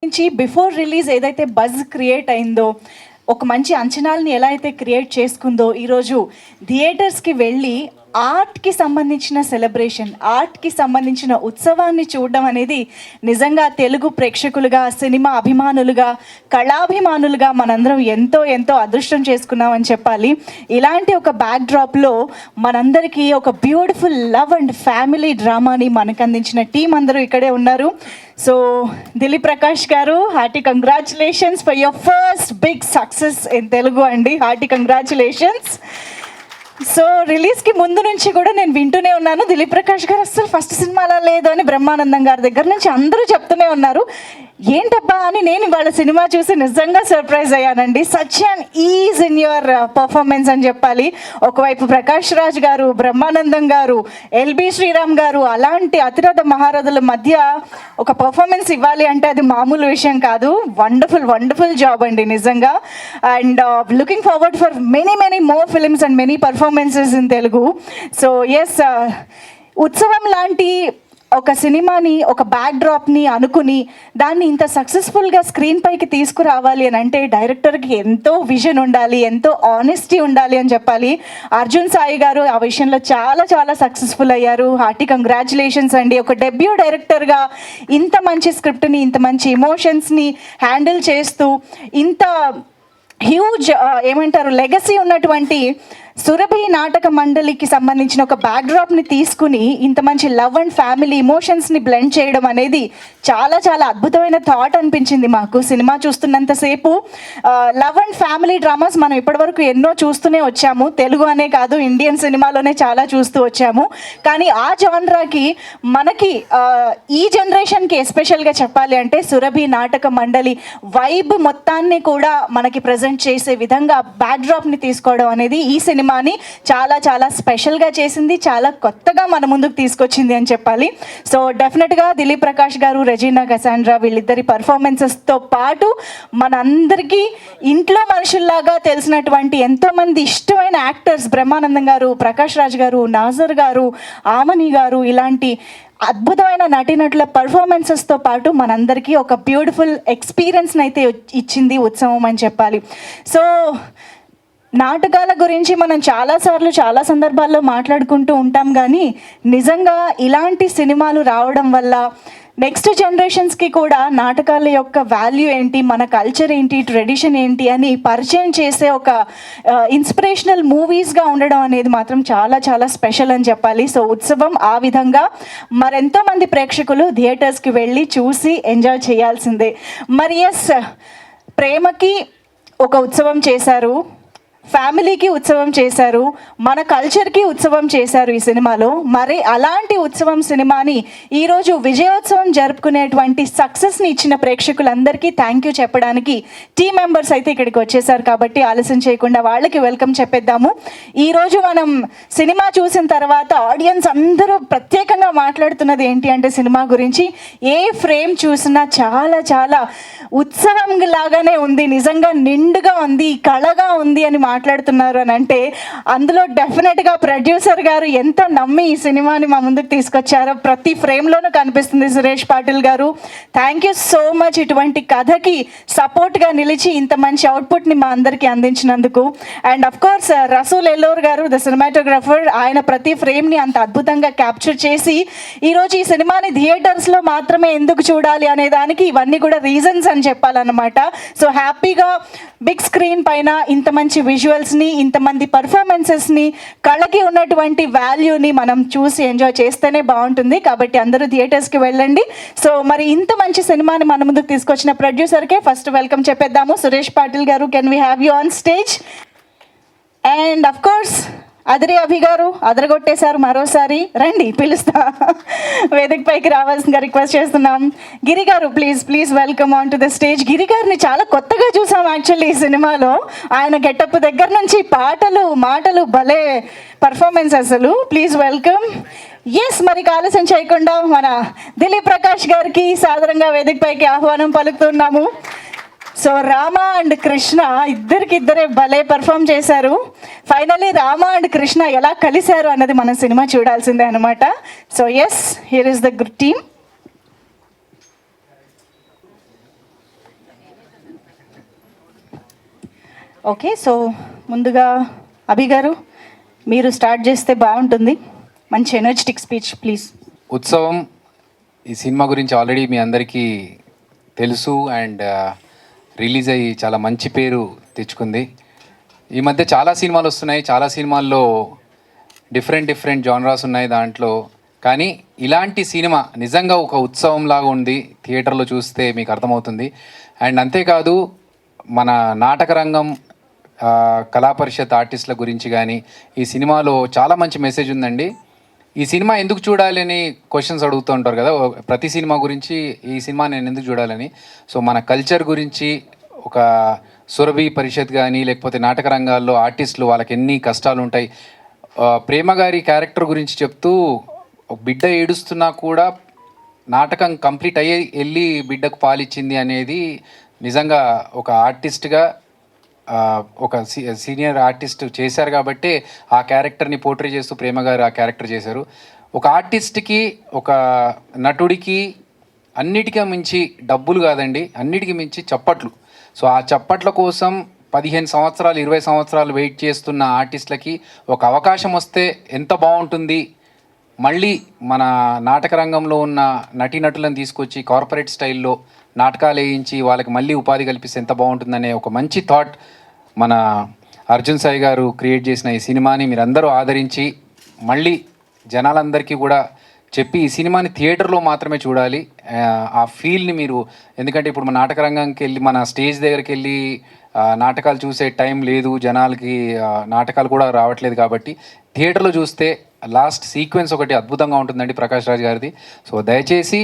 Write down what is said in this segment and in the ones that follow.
నుంచి before release ఏదైతే buzz create అయిందో, ఒక మంచి అంచనాలని ఎలా అయితే క్రియేట్ చేసుకుందో, ఈరోజు థియేటర్స్కి వెళ్ళి ఆర్ట్కి సంబంధించిన సెలబ్రేషన్, ఆర్ట్కి సంబంధించిన ఉత్సవాన్ని చూడడం అనేది నిజంగా తెలుగు ప్రేక్షకులుగా, సినిమా అభిమానులుగా, కళాభిమానులుగా మనందరం ఎంతో ఎంతో అదృష్టం చేసుకున్నామని చెప్పాలి. ఇలాంటి ఒక బ్యాక్డ్రాప్లో మనందరికీ ఒక బ్యూటిఫుల్ లవ్ అండ్ ఫ్యామిలీ డ్రామాని మనకు అందించిన టీం అందరూ ఇక్కడే ఉన్నారు. సో దిలీప్ ప్రకాష్ గారు, hearty congratulations for your first big success in Telugu అండి. Hearty congratulations. సో రిలీజ్కి ముందు నుంచి కూడా నేను వింటూనే ఉన్నాను, దిలీప్ ప్రకాష్ గారు అసలు ఫస్ట్ సినిమాలా లేదు అని బ్రహ్మానందం గారి దగ్గర నుంచి అందరూ చెప్తూనే ఉన్నారు. ఏంటబ్బా అని నేను వాళ్ళ సినిమా చూసి నిజంగా సర్ప్రైజ్ అయ్యానండి. Such and is in your performance అని చెప్పాలి. ఒకవైపు ప్రకాష్ రాజ్ గారు, బ్రహ్మానందం గారు, ఎల్బి శ్రీరామ్ గారు, అలాంటి అతిరథ మహారథుల మధ్య ఒక పర్ఫార్మెన్స్ ఇవ్వాలి అంటే అది మామూలు విషయం కాదు. వండర్ఫుల్ జాబ్ అండి నిజంగా. And looking forward for many more films and many performances in Telugu. So yes, ఉత్సవం లాంటి ఒక సినిమాని, ఒక బ్యాక్డ్రాప్ని అనుకుని దాన్ని ఇంత సక్సెస్ఫుల్గా స్క్రీన్ పైకి తీసుకురావాలి అని అంటే డైరెక్టర్కి ఎంతో విజన్ ఉండాలి, ఎంతో ఆనెస్టీ ఉండాలి అని చెప్పాలి. అర్జున్ సాయి గారు ఆ విషయంలో చాలా సక్సెస్ఫుల్ అయ్యారు. హార్టీ కంగ్రాచులేషన్స్ అండి. ఒక డెబ్యూ డైరెక్టర్గా ఇంత మంచి స్క్రిప్ట్ని, ఇంత మంచి ఎమోషన్స్ని హ్యాండిల్ చేస్తూ, ఇంత హ్యూజ్ ఏమంటారు లెగసీ ఉన్నటువంటి సురభి నాటక మండలికి సంబంధించిన ఒక బ్యాక్డ్రాప్ని తీసుకుని ఇంత మంచి లవ్ అండ్ ఫ్యామిలీ ఇమోషన్స్ని బ్లెండ్ చేయడం అనేది చాలా అద్భుతమైన థాట్ అనిపించింది మాకు. సినిమా చూస్తున్నంతసేపు లవ్ అండ్ ఫ్యామిలీ డ్రామాస్ మనం ఇప్పటివరకు ఎన్నో చూస్తూనే వచ్చాము, తెలుగు అనే కాదు ఇండియన్ సినిమాలోనే చాలా చూస్తూ వచ్చాము. కానీ ఆ జాన్రాకి మనకి ఈ జనరేషన్కి ఎస్పెషల్గా చెప్పాలి అంటే సురభి నాటక మండలి వైబ్ మొత్తాన్ని కూడా మనకి ప్రజెంట్ చేసే విధంగా బ్యాక్డ్రాప్ని తీసుకోవడం అనేది ఈ సినిమాని చాలా స్పెషల్గా చేసింది, చాలా కొత్తగా మన ముందుకు తీసుకొచ్చింది అని చెప్పాలి. సో డెఫినెట్గా దిలీప్ ప్రకాష్ గారు, రెజీనా కసాండ్రా వీళ్ళిద్దరి పర్ఫార్మెన్సెస్తో పాటు మనందరికీ ఇంట్లో మనుషుల్లాగా తెలిసినటువంటి ఎంతోమంది ఇష్టమైన యాక్టర్స్ బ్రహ్మానందం గారు, ప్రకాష్ రాజ్ గారు, నాజర్ గారు, ఆమని గారు, ఇలాంటి అద్భుతమైన నటీనటుల పర్ఫార్మెన్సెస్తో పాటు మనందరికీ ఒక బ్యూటిఫుల్ ఎక్స్పీరియన్స్ని అయితే ఇచ్చింది ఉత్సవం అని చెప్పాలి. సో నాటకాల గురించి మనం చాలాసార్లు చాలా సందర్భాల్లో మాట్లాడుకుంటూ ఉంటాం, కానీ నిజంగా ఇలాంటి సినిమాలు రావడం వల్ల నెక్స్ట్ జనరేషన్స్కి కూడా నాటకాల యొక్క వాల్యూ ఏంటి, మన కల్చర్ ఏంటి, ట్రెడిషన్ ఏంటి అని పరిచయం చేసే ఒక ఇన్స్పిరేషనల్ మూవీస్గా ఉండడం అనేది మాత్రం చాలా స్పెషల్ అని చెప్పాలి. సో ఉత్సవం ఆ విధంగా మరెంతోమంది ప్రేక్షకులు థియేటర్స్కి వెళ్ళి చూసి ఎంజాయ్ చేయాల్సిందే. మరి ఎస్, ప్రేమకి ఒక ఉత్సవం చేశారు, ఫ్యామిలీకి ఉత్సవం చేశారు, మన కల్చర్కి ఉత్సవం చేశారు ఈ సినిమాలో. మరి అలాంటి ఉత్సవం సినిమాని ఈరోజు విజయోత్సవం జరుపుకునేటువంటి సక్సెస్ని ఇచ్చిన ప్రేక్షకులందరికీ థ్యాంక్ యూ చెప్పడానికి టీం మెంబర్స్ అయితే ఇక్కడికి వచ్చేసారు. కాబట్టి ఆలస్యం చేయకుండా వాళ్ళకి వెల్కమ్ చెప్పేద్దాము. ఈరోజు మనం సినిమా చూసిన తర్వాత ఆడియన్స్ అందరూ ప్రత్యేకంగా మాట్లాడుతున్నది ఏంటి అంటే సినిమా గురించి. ఏ ఫ్రేమ్ చూసినా చాలా ఉత్సవం లాగానే ఉంది, నిజంగా నిండుగా ఉంది, కళగా ఉంది అని మాట్లాడుతున్నారు అని అంటే అందులో డెఫినెట్గా ప్రొడ్యూసర్ గారు ఎంత నమ్మి ఈ సినిమాని మా ముందుకు తీసుకొచ్చారో ప్రతి ఫ్రేమ్లోనూ కనిపిస్తుంది. సురేష్ పాటిల్ గారు, థ్యాంక్ యూ సో మచ్ ఇటువంటి కథకి సపోర్ట్గా నిలిచి ఇంత మంచి అవుట్పుట్ని మా అందరికీ అందించినందుకు. And of course Rasool Ellore గారు, ద సినిమాటోగ్రఫర్, ఆయన ప్రతి ఫ్రేమ్ని అంత అద్భుతంగా క్యాప్చర్ చేసి ఈరోజు ఈ సినిమాని థియేటర్స్లో మాత్రమే ఎందుకు చూడాలి అనే దానికి ఇవన్నీ కూడా రీజన్స్ అని చెప్పాలన్నమాట. సో హ్యాపీగా బిగ్ స్క్రీన్ పైన ఇంత మంచి విజువల్స్ని, ఇంతమంది పర్ఫార్మెన్సెస్ని, కళకి ఉన్నటువంటి వాల్యూని మనం చూసి ఎంజాయ్ చేస్తేనే బాగుంటుంది. కాబట్టి అందరూ థియేటర్స్కి వెళ్ళండి. సో మరి ఇంత మంచి సినిమాని మన ముందుకు తీసుకొచ్చిన ప్రొడ్యూసర్కే ఫస్ట్ వెల్కమ్ చెప్పేద్దాము. సురేష్ పాటిల్ గారు, can we have you on stage? And of course Adiri Abhi గారు, అదరగొట్టేశారు మరోసారి, రండి పిలుస్తా, వేదిక పైకి రావాల్సిందిగా రిక్వెస్ట్ చేస్తున్నాం. గిరి గారు, please welcome on to the stage. Giri గారిని చాలా కొత్తగా చూసాం యాక్చువల్లీ ఈ సినిమాలో. ఆయన గెటప్ దగ్గర నుంచి మాటలు భలే పర్ఫార్మెన్స్ అసలు. Please welcome. ఎస్, మరి ఆలస్యం చేయకుండా మన దిలీప్ ప్రకాష్ గారికి సాదరంగా వేదిక పైకి ఆహ్వానం పలుకుతున్నాము. సో రామ అండ్ కృష్ణ ఇద్దరే భలే పర్ఫామ్ చేశారు. ఫైనల్లీ రామ అండ్ కృష్ణ ఎలా కలిశారు అన్నది మనం సినిమా చూడాల్సిందే అనమాట. So yes, here is the team. Okay, so ముందుగా అభి గారు మీరు స్టార్ట్ చేస్తే బాగుంటుంది. మంచి ఎనర్జెటిక్ స్పీచ్ ప్లీజ్. ఉత్సవం ఈ సినిమా గురించి ఆల్రెడీ మీ అందరికీ తెలుసు అండ్ రిలీజ్ అయ్యి చాలా మంచి పేరు తెచ్చుకుంది. ఈ మధ్య చాలా సినిమాలు వస్తున్నాయి, చాలా సినిమాల్లో డిఫరెంట్ జానరాస్ ఉన్నాయి దాంట్లో. కానీ ఇలాంటి సినిమా నిజంగా ఒక ఉత్సవం లాగా ఉంది, థియేటర్లో చూస్తే మీకు అర్థమవుతుంది. అండ్ అంతేకాదు మన నాటక రంగం కళా పరిషత్ ఆర్టిస్టుల గురించి కానీ ఈ సినిమాలో చాలా మంచి మెసేజ్ ఉందండి. ఈ సినిమా ఎందుకు చూడాలి అని క్వశ్చన్స్ అడుగుతూ ఉంటారు కదా ప్రతి సినిమా గురించి, ఈ సినిమా నేను ఎందుకు చూడాలని. సో మన కల్చర్ గురించి, ఒక సురభి పరిషత్ కానీ లేకపోతే నాటక రంగాల్లో ఆర్టిస్టులు వాళ్ళకి ఎన్ని కష్టాలు ఉంటాయి. ప్రేమ గారి క్యారెక్టర్ గురించి చెప్తూ ఒక బిడ్డ ఏడుస్తున్నా కూడా నాటకం కంప్లీట్ అయ్యి వెళ్ళి బిడ్డకు పాలిచ్చింది అనేది నిజంగా ఒక ఆర్టిస్ట్గా ఒక సీనియర్ ఆర్టిస్ట్ చేశారు కాబట్టి ఆ క్యారెక్టర్ని పోర్ట్రే చేస్తూ ప్రేమ గారు ఆ క్యారెక్టర్ చేశారు. ఒక ఆర్టిస్ట్కి, ఒక నటుడికి అన్నిటికీ మించి డబ్బులు కాదండి, అన్నిటికీ మించి చప్పట్లు. సో ఆ చప్పట్ల కోసం 15 సంవత్సరాలు 20 సంవత్సరాలు వెయిట్ చేస్తున్న ఆర్టిస్టులకి ఒక అవకాశం వస్తే ఎంత బాగుంటుంది. మళ్ళీ మన నాటక రంగంలో ఉన్న నటీనటులను తీసుకొచ్చి కార్పొరేట్ స్టైల్లో నాటకాలు వేయించి వాళ్ళకి మళ్ళీ ఉపాధి కల్పిస్తే ఎంత బాగుంటుందనే ఒక మంచి థాట్ మన అర్జున్ సాయి గారు క్రియేట్ చేసిన ఈ సినిమాని మీరందరూ ఆదరించి మళ్ళీ జనాలందరికీ కూడా చెప్పి ఈ సినిమాని థియేటర్లో మాత్రమే చూడాలి. ఆ ఫీల్ని మీరు, ఎందుకంటే ఇప్పుడు మన నాటక రంగంకి వెళ్ళి మన స్టేజ్ దగ్గరికి వెళ్ళి నాటకాలు చూసే టైం లేదు జనాలకి, నాటకాలు కూడా రావట్లేదు. కాబట్టి థియేటర్లో చూస్తే లాస్ట్ సీక్వెన్స్ ఒకటి అద్భుతంగా ఉంటుందండి ప్రకాష్ రాజ్ గారిది. సో దయచేసి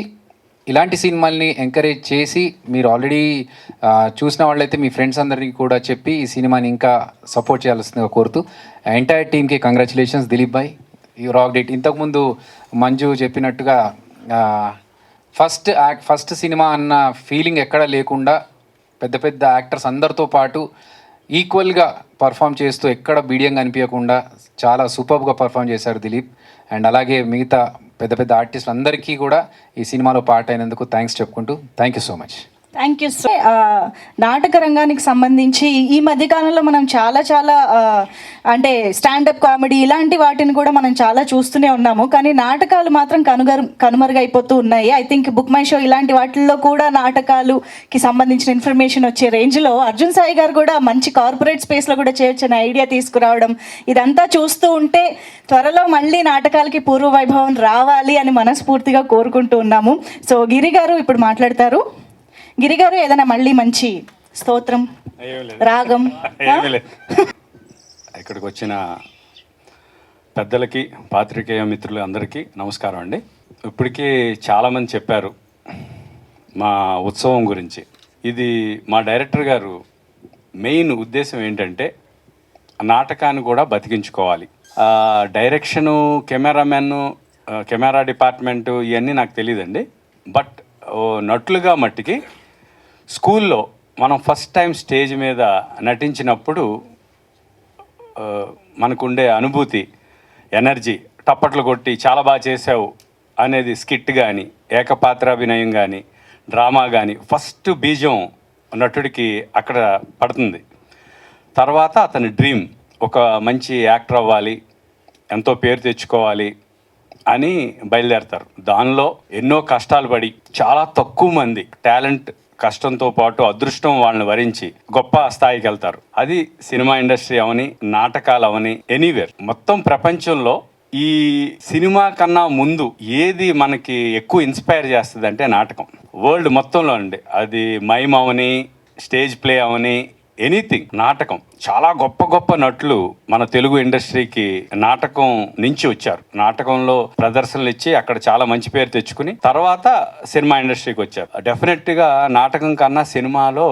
ఇలాంటి సినిమాల్ని ఎంకరేజ్ చేసి మీరు ఆల్రెడీ చూసిన వాళ్ళైతే మీ ఫ్రెండ్స్ అందరికీ కూడా చెప్పి ఈ సినిమాని ఇంకా సపోర్ట్ చేయాల్సిందిగా కోరుతూ ఎంటైర్ టీమ్కి congratulations. Dilip Bhai, you rocked it. ఇంతకుముందు మంజు చెప్పినట్టుగా ఫస్ట్ సినిమా అన్న ఫీలింగ్ ఎక్కడా లేకుండా పెద్ద యాక్టర్స్ అందరితో పాటు ఈక్వల్గా పర్ఫామ్ చేస్తూ ఎక్కడ బిడియంగా అనిపించకుండా చాలా సూపర్గా పర్ఫామ్ చేశారు దిలీప్. అండ్ అలాగే మిగతా పెద్ద ఆర్టిస్టులు అందరికీ కూడా ఈ సినిమాలో పార్ట్ అయినందుకు థ్యాంక్స్ చెప్పుకుంటూ thank you so much. Thank you so. నాటక రంగానికి సంబంధించి ఈ మధ్యకాలంలో మనం చాలా అంటే స్టాండప్ కామెడీ ఇలాంటి వాటిని కూడా మనం చాలా చూస్తూనే ఉన్నాము. కానీ నాటకాలు మాత్రం కనుమరుగైపోతూ ఉన్నాయి. I think book my show ఇలాంటి వాటిల్లో కూడా నాటకాలుకి సంబంధించిన ఇన్ఫర్మేషన్ వచ్చే రేంజ్లో అర్జున్ సాయి గారు కూడా మంచి కార్పొరేట్ స్పేస్లో కూడా చేయొచ్చని ఐడియా తీసుకురావడం, ఇదంతా చూస్తూ ఉంటే త్వరలో మళ్ళీ నాటకాలకి పూర్వ వైభవం రావాలి అని మనస్ఫూర్తిగా కోరుకుంటూ ఉన్నాము. సో గిరి గారు ఇప్పుడు మాట్లాడతారు. గిరి గారు ఏదైనా మళ్ళీ మంచి స్తోత్రం, రాగం. ఇక్కడికి వచ్చిన పెద్దలకి, పాత్రికేయ మిత్రులు అందరికీ నమస్కారం అండి. ఇప్పటికీ చాలామంది చెప్పారు మా ఉత్సవం గురించి. ఇది మా డైరెక్టర్ గారు మెయిన్ ఉద్దేశం ఏంటంటే నాటకాన్ని కూడా బతికించుకోవాలి. డైరెక్షను, కెమెరామెన్, కెమెరా డిపార్ట్మెంటు ఇవన్నీ నాకు తెలియదండి. బట్ నటులుగా మట్టికి స్కూల్లో మనం ఫస్ట్ టైం స్టేజ్ మీద నటించినప్పుడు మనకుండే అనుభూతి, ఎనర్జీ, టప్పట్లు కొట్టి చాలా బాగా చేసావు అనేది స్కిట్ కానీ, ఏకపాత్రాభినయం కానీ, డ్రామా కానీ ఫస్ట్ బీజం నటుడికి అక్కడ పడుతుంది. తర్వాత అతని డ్రీమ్ ఒక మంచి యాక్టర్ అవ్వాలి, ఎంతో పేరు తెచ్చుకోవాలి అని బయలుదేరతారు. దానిలో ఎన్నో కష్టాలు పడి చాలా తక్కువ మంది టాలెంట్, కష్టంతో పాటు అదృష్టం వాళ్ళని వరించి గొప్ప స్థాయికి వెళ్తారు. అది సినిమా ఇండస్ట్రీ అవని, నాటకాలు అవని, ఎనీవేర్ మొత్తం ప్రపంచంలో ఈ సినిమా కన్నా ముందు ఏది మనకి ఎక్కువ ఇన్స్పైర్ చేస్తుంది అంటే నాటకం. వరల్డ్ మొత్తంలో అండి, అది మైమ్ అవని, స్టేజ్ ప్లే అవని, ఎనీథింగ్ నాటకం. చాలా గొప్ప నటులు మన తెలుగు ఇండస్ట్రీకి నాటకం నుంచి వచ్చారు. నాటకంలో ప్రదర్శనలు ఇచ్చి అక్కడ చాలా మంచి పేరు తెచ్చుకుని తర్వాత సినిమా ఇండస్ట్రీకి వచ్చారు. డెఫినెట్గా నాటకం కన్నా సినిమాలో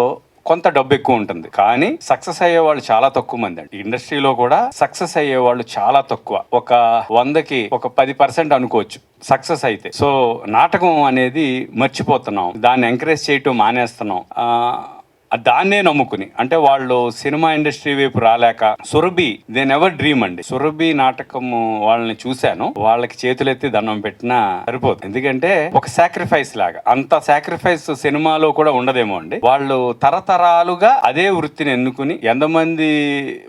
కొంత డబ్బు ఎక్కువ ఉంటుంది, కానీ సక్సెస్ అయ్యే వాళ్ళు చాలా తక్కువ మంది అండి. ఇండస్ట్రీలో కూడా సక్సెస్ అయ్యే వాళ్ళు చాలా తక్కువ. ఒక 100కి ఒక 10% అనుకోవచ్చు సక్సెస్ అయితే. సో నాటకం అనేది మర్చిపోతున్నాం, దాన్ని ఎంకరేజ్ చేయటం మానేస్తున్నాం. దాన్నే నమ్ముకుని, అంటే వాళ్ళు సినిమా ఇండస్ట్రీ వైపు రాలేక సురభి దే నెవర్ డ్రీమ్ అండి. సురభి నాటకము వాళ్ళని చూశాను, వాళ్ళకి చేతులెత్తి దండం పెట్టినా సరిపోతుంది. ఎందుకంటే ఒక సాక్రిఫైస్ లాగా, అంత సాక్రిఫైస్ సినిమాలో కూడా ఉండదేమో అండి. వాళ్ళు తరతరాలుగా అదే వృత్తిని ఎన్నుకుని ఎంతమంది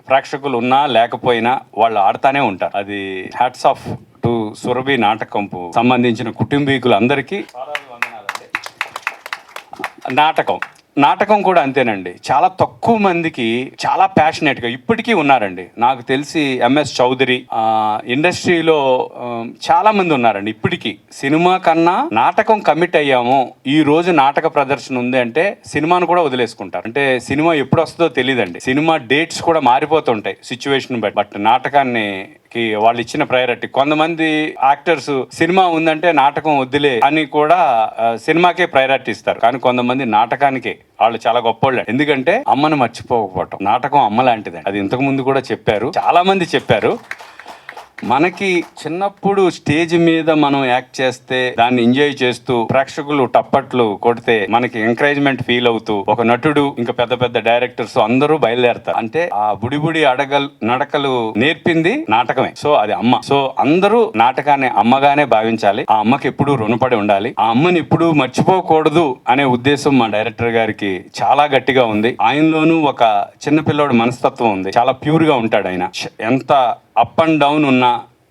ప్రేక్షకులు ఉన్నా లేకపోయినా వాళ్ళు ఆడుతానే ఉంటారు. అది హ్యాట్స్ ఆఫ్ టు సురభి నాటకంకు సంబంధించిన కుటుంబీకులందరికీ నాటకం కూడా అంతేనండి. చాలా తక్కువ మందికి చాలా ప్యాషనేట్గా ఇప్పటికీ ఉన్నారండి. నాకు తెలిసి ఎంఎస్ చౌదరి ఇండస్ట్రీలో చాలా మంది ఉన్నారండి ఇప్పటికీ. సినిమా కన్నా నాటకం కమిట్ అయ్యాము, ఈ రోజు నాటక ప్రదర్శన ఉంది అంటే సినిమాను కూడా వదిలేసుకుంటారు. అంటే సినిమా ఎప్పుడు వస్తుందో తెలియదండి, సినిమా డేట్స్ కూడా మారిపోతుంటాయి సిచ్యువేషన్ బట్టి. బట్ నాటకాన్ని వాళ్ళు ఇచ్చిన ప్రయారిటీ. కొంతమంది యాక్టర్స్ సినిమా ఉందంటే నాటకం వద్దులే అని కూడా సినిమాకే ప్రయారిటీ ఇస్తారు, కానీ కొంతమంది నాటకానికే వాళ్ళు చాలా గొప్పోళ్ళు. ఎందుకంటే అమ్మను మర్చిపోకపోవటం. నాటకం అమ్మ లాంటిదండి, అది ఇంతకు ముందు కూడా చెప్పారు, చాలా మంది చెప్పారు. మనకి చిన్నప్పుడు స్టేజ్ మీద మనం యాక్ట్ చేస్తే దాన్ని ఎంజాయ్ చేస్తూ ప్రేక్షకులు టప్పట్లు కొడితే మనకి ఎంకరేజ్మెంట్ ఫీల్ అవుతూ ఒక నటుడు ఇంకా పెద్ద పెద్ద డైరెక్టర్స్ అందరూ బయలుదేరతారు. అంటే ఆ బుడి నడకలు నేర్పింది నాటకమే. సో అది అమ్మ. సో అందరూ నాటకాన్ని అమ్మగానే భావించాలి, ఆ అమ్మకి ఎప్పుడూ రుణపడి ఉండాలి, ఆ అమ్మని ఎప్పుడూ మర్చిపోకూడదు అనే ఉద్దేశం మా డైరెక్టర్ గారికి చాలా గట్టిగా ఉంది. ఆయనలోనూ ఒక చిన్నపిల్లోడు మనస్తత్వం ఉంది, చాలా ప్యూర్ గా ఉంటాడు ఆయన. ఎంత అప్ అండ్ డౌన్ ఉన్నా,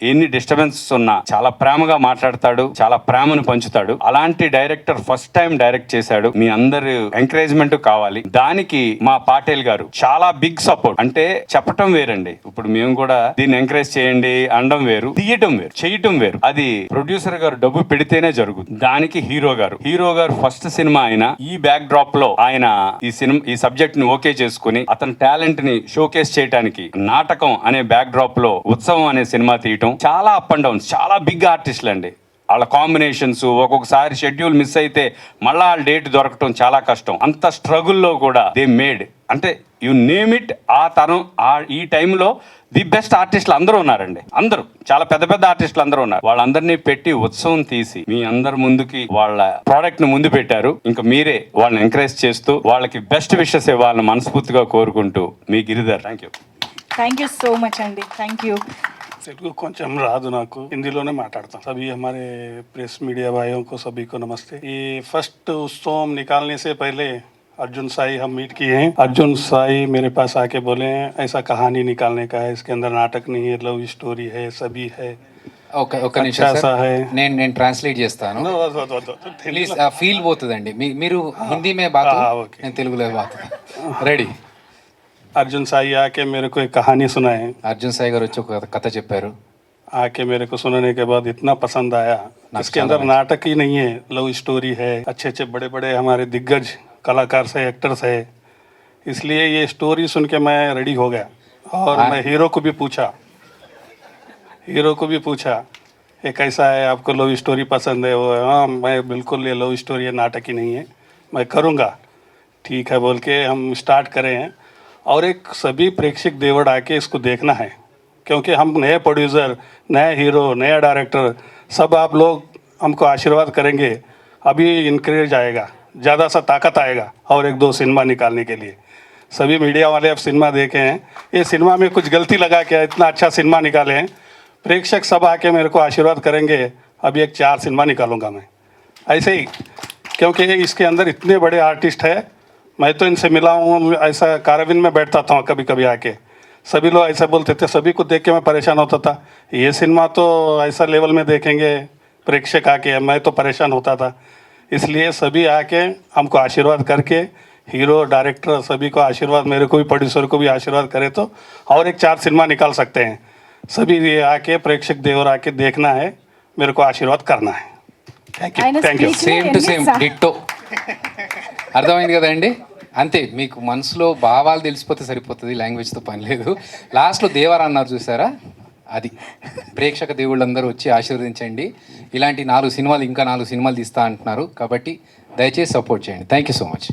ఎన్ని డిస్టర్బెన్సెస్ ఉన్నా చాలా ప్రేమగా మాట్లాడతాడు, చాలా ప్రేమను పంచుతాడు. అలాంటి డైరెక్టర్ ఫస్ట్ టైం డైరెక్ట్ చేశాడు. మీ అందరు ఎంకరేజ్మెంట్ కావాలి. దానికి మా పాటేల్ గారు చాలా బిగ్ సపోర్ట్. అంటే చెప్పటం వేరండి, ఇప్పుడు మేము కూడా దీన్ని ఎంకరేజ్ చేయండి అనడం వేరు, తీయటం వేరు, చేయటం వేరు. అది ప్రొడ్యూసర్ గారు డబ్బు పెడితేనే జరుగుతుంది. దానికి హీరో గారు ఫస్ట్ సినిమా అయినా ఈ బ్యాక్ డ్రాప్ లో ఆయన ఈ సబ్జెక్ట్ ని ఓకే చేసుకుని అతని టాలెంట్ ని షోకేస్ చేయడానికి నాటకం అనే బ్యాక్ డ్రాప్ లో ఉత్సవం అనే సినిమా తీయటం. చాలా అప్ అండ్ డౌన్స్, చాలా బిగ్ ఆర్టిస్టులు అండి. వాళ్ళ కాంబినేషన్స్, ఒక్కొక్కసారి షెడ్యూల్ మిస్ అయితే మళ్ళా వాళ్ళ డేట్ దొరకటం చాలా కష్టం. అంత స్ట్రగుల్లో కూడా దే మేడ్, అంటే యు నేమ్ ఇట్, ఆ తరం ఈ టైంలో ది బెస్ట్ ఆర్టిస్టులు అందరూ ఉన్నారండి. అందరూ చాలా పెద్ద పెద్ద ఆర్టిస్టులు అందరూ ఉన్నారు. వాళ్ళందరినీ పెట్టి ఉత్సవం తీసి మీ అందరి ముందుకి వాళ్ళ ప్రోడక్ట్ ని ముందు పెట్టారు. ఇంకా మీరే వాళ్ళని ఎంకరేజ్ చేస్తూ వాళ్ళకి బెస్ట్ విషెస్ ఇవ్వాలని మనస్ఫూర్తిగా కోరుకుంటూ మీ Giridhar. Thank you so much అండి. Thank you. तेलुगु కొంచెం రాదు నాకు, హిందీలోనే మాట్లాడతాం. सभी हमारे प्रेस मीडिया भाइयों को सभी को नमस्ते। ये फर्स्ट उत्सव निकालने से पहले अर्जुन साई हम मीट किए हैं। अर्जुन साई मेरे पास आके बोले हैं ऐसा कहानी निकालने का है, इसके अंदर नाटक नहीं है, लव स्टोरी है, सभी है। ఒక నిమిషం సార్, నేను ట్రాన్స్లేట్ చేస్తాను ప్లీజ్. ఫీల్ పోతుందండి, మీరు హిందీ మే బాత్, నేను తెలుగులో బాత్. రెడీ? अर्जुन साई आके मेरे को एक कहानी सुनाए। అర్జున్ సాయి గారు వచ్చి ఒక కథ చెప్పారు. आके मेरे को सुनाने के बाद इतना पसंद आया। इसके अंदर नाटक ही नहीं है, लव स्टोरी है, अच्छे अच्छे बड़े बड़े हमारे दिग्गज कलाकार से एक्टर्स है। इसलिए ये स्टोरी सुन के मैं रेडी हो गया और मैं हीरो को भी पूछा ये कैसा है, आपको लव स्टोरी पसंद है? वो हाँ, मैं बिल्कुल ये लव स्टोरी है, नाटक ही नहीं है, मैं करूँगा। ठीक है बोल के हम स्टार्ट करें हैं। और एक सभी प्रेक्षक देवड़ आके इसको देखना है, क्योंकि हम नए प्रोड्यूसर, नए हीरो, नया डायरेक्टर, सब आप लोग हमको आशीर्वाद करेंगे, अभी इनकरेज आएगा, ज़्यादा सा ताकत आएगा और एक दो सिनेमा निकालने के लिए। सभी मीडिया वाले अब सिनेमा देखे हैं, ये सिनेमा में कुछ गलती लगा के इतना अच्छा सिनेमा निकाले हैं। प्रेक्षक सब आके मेरे को आशीर्वाद करेंगे, अभी एक 4 सिनेमा निकालूंगा मैं ऐसे ही, क्योंकि इसके अंदर इतने बड़े आर्टिस्ट है। मैं तो इनसे मिला हूँ, ऐसा कारविन में बैठता था कभी कभी आके, सभी लोग ऐसा बोलते थे, सभी को देख के मैं परेशान होता था। ये सिनेमा तो ऐसा लेवल में देखेंगे प्रेक्षक आके, मैं तो परेशान होता था। इसलिए सभी आके हमको आशीर्वाद करके, हीरो डायरेक्टर सभी को आशीर्वाद, मेरे को भी प्रोड्यूसर को भी आशीर्वाद करे तो और एक 4 सिनेमा निकाल सकते हैं। सभी आके प्रेक्षक देवर आके देखना है, मेरे को आशीर्वाद करना है। Thank you. Same to same ditto. అర్థమైంది కదండి? అంతే, మీకు మనసులో భావాలు తెలిసిపోతే సరిపోతుంది, లాంగ్వేజ్తో పని లేదు. లాస్ట్లో దేవరా అన్నారు చూసారా, అది ప్రేక్షక దేవుళ్ళందరూ వచ్చి ఆశీర్వదించండి. ఇలాంటి 4 సినిమాలు, ఇంకా 4 సినిమాలు తీస్తా అంటున్నారు, కాబట్టి దయచేసి సపోర్ట్ చేయండి. Thank you so much.